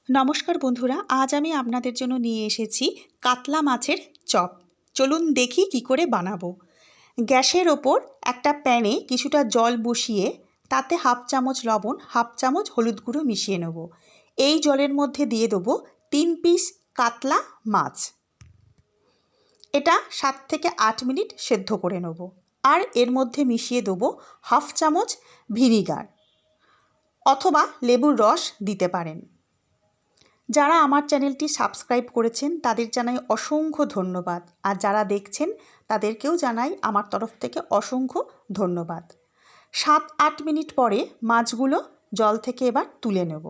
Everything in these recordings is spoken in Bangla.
নমস্কার বন্ধুরা, আজ আমি আপনাদের জন্য নিয়ে এসেছি কাতলা মাছের চপ। চলুন দেখি কি করে বানাবো। গ্যাসের ওপর একটা প্যানে কিছুটা জল বসিয়ে তাতে হাফ চামচ লবণ, হাফ চামচ হলুদ গুঁড়ো মিশিয়ে নেব। এই জলের মধ্যে দিয়ে দেবো 3 পিস কাতলা মাছ। এটা 7 থেকে 8 মিনিট সেদ্ধ করে নেব। আর এর মধ্যে মিশিয়ে দেবো হাফ চামচ ভিনিগার অথবা লেবুর রস দিতে পারেন। যারা আমার চ্যানেলটি সাবস্ক্রাইব করেছেন তাদের জানাই অসংখ্য ধন্যবাদ, আর যারা দেখছেন তাদেরকেও জানাই আমার তরফ থেকে অসংখ্য ধন্যবাদ। 7-8 মিনিট পরে মাছগুলো জল থেকে এবার তুলে নেব।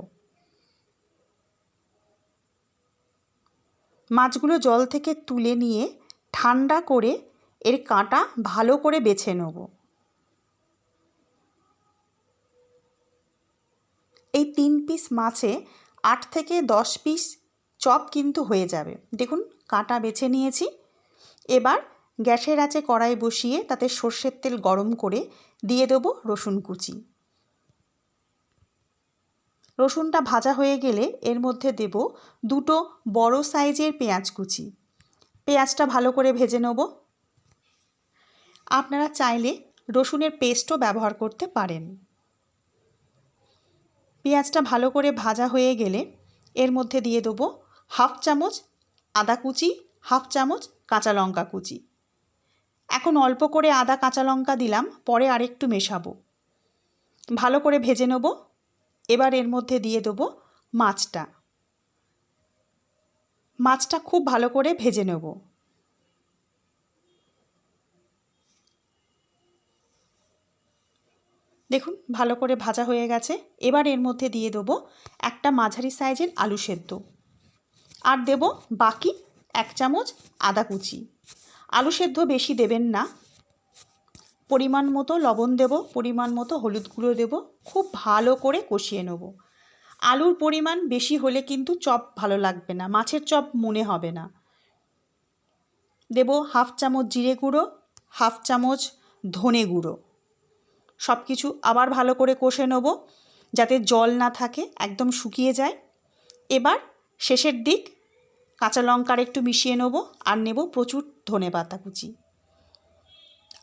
মাছগুলো জল থেকে তুলে নিয়ে ঠান্ডা করে এর কাঁটা ভালো করে বেছে নেব। এই 3 পিস মাছে 8 থেকে 10 পিস চপ কিন্তু হয়ে যাবে। দেখুন কাঁটা বেছে নিয়েছি। এবার গ্যাসের আঁচে কড়াই বসিয়ে তাতে সর্ষের তেল গরম করে দিয়ে দেবো রসুন কুচি। রসুনটা ভাজা হয়ে গেলে এর মধ্যে দেব 2টো বড় সাইজের পেঁয়াজ কুচি। পেঁয়াজটা ভালো করে ভেজে নেব। আপনারা চাইলে রসুনের পেস্টও ব্যবহার করতে পারেন। পেঁয়াজটা ভালো করে ভাজা হয়ে গেলে এর মধ্যে দিয়ে দেবো হাফ চামচ আদা কুচি, হাফ চামচ কাঁচা লঙ্কা কুচি। এখন অল্প করে আদা কাঁচা লঙ্কা দিলাম, পরে আরেকটু মেশাবো। ভালো করে ভেজে নেব। এবার এর মধ্যে দিয়ে দেবো মাছটা খুব ভালো করে ভেজে নেব। দেখুন ভালো করে ভাজা হয়ে গেছে। এবার এর মধ্যে দিয়ে দেবো একটা মাঝারি সাইজের আলু সেদ্ধ, আর দেব বাকি 1 চামচ আদা কুচি। আলু সেদ্ধ বেশি দেবেন না। পরিমাণ মতো লবণ দেব, পরিমাণ মতো হলুদ গুঁড়ো দেব। খুব ভালো করে কষিয়ে নেব। আলুর পরিমাণ বেশি হলে কিন্তু চপ ভালো লাগবে না, মাছের চপ মনে হবে না। দেব হাফ চামচ জিরে গুঁড়ো, হাফ চামচ ধনে গুঁড়ো। সব কিছু আবার ভালো করে কষে নেব যাতে জল না থাকে, একদম শুকিয়ে যায়। এবার শেষের দিক কাঁচা লঙ্কার একটু মিশিয়ে নেব, আর নেব প্রচুর ধনেপাতা কুচি।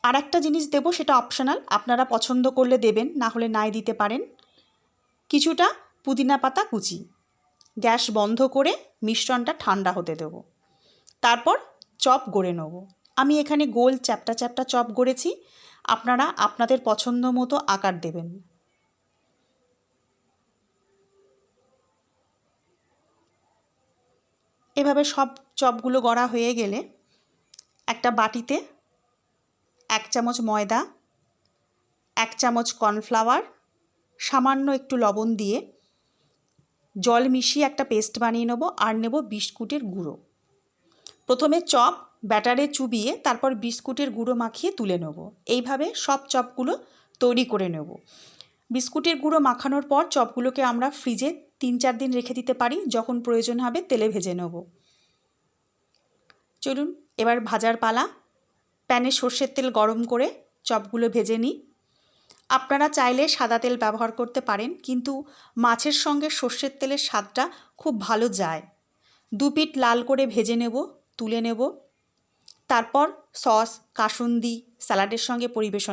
আর একটা জিনিস দেব, সেটা অপশনাল, আপনারা পছন্দ করলে দেবেন, না হলে নাই দিতে পারেন। কিছুটা পুদিনা পাতা কুচি। গ্যাস বন্ধ করে মিশ্রণটা ঠান্ডা হতে দেব। তারপর চপ গড়ে নেব। আমি এখানে গোল চ্যাপ্টা চ্যাপ্টা চপ গড়েছি, আপনারা আপনাদের পছন্দ মতো আকার দেবেন। এভাবে সব চপগুলো গড়া হয়ে গেলে একটা বাটিতে 1 চামচ ময়দা, 1 চামচ কর্নফ্লাওয়ার, সামান্য একটু লবণ দিয়ে জল মিশিয়ে একটা পেস্ট বানিয়ে নেব। আর নেব বিস্কুটের গুঁড়ো। প্রথমে চপ ব্যাটারে চুবিয়ে তারপর বিস্কুটের গুঁড়ো মাখিয়ে তুলে নেব। এইভাবে সব চপগুলো তৈরি করে নেব। বিস্কুটের গুঁড়ো মাখানোর পর চপগুলোকে আমরা ফ্রিজে 3-4 দিন রেখে দিতে পারি, যখন প্রয়োজন হবে তেলে ভেজে নেব। চলুন এবার ভাজার পালা। প্যানে সর্ষের তেল গরম করে চপগুলো ভেজে নিই। আপনারা চাইলে সাদা তেল ব্যবহার করতে পারেন, কিন্তু মাছের সঙ্গে সর্ষের তেলের স্বাদটা খুব ভালো যায়। 2 পিঠ লাল করে ভেজে নেব, তুলে নেব। তারপর সস, কাসুন্দি স্যালাডের সঙ্গে পরিবেশন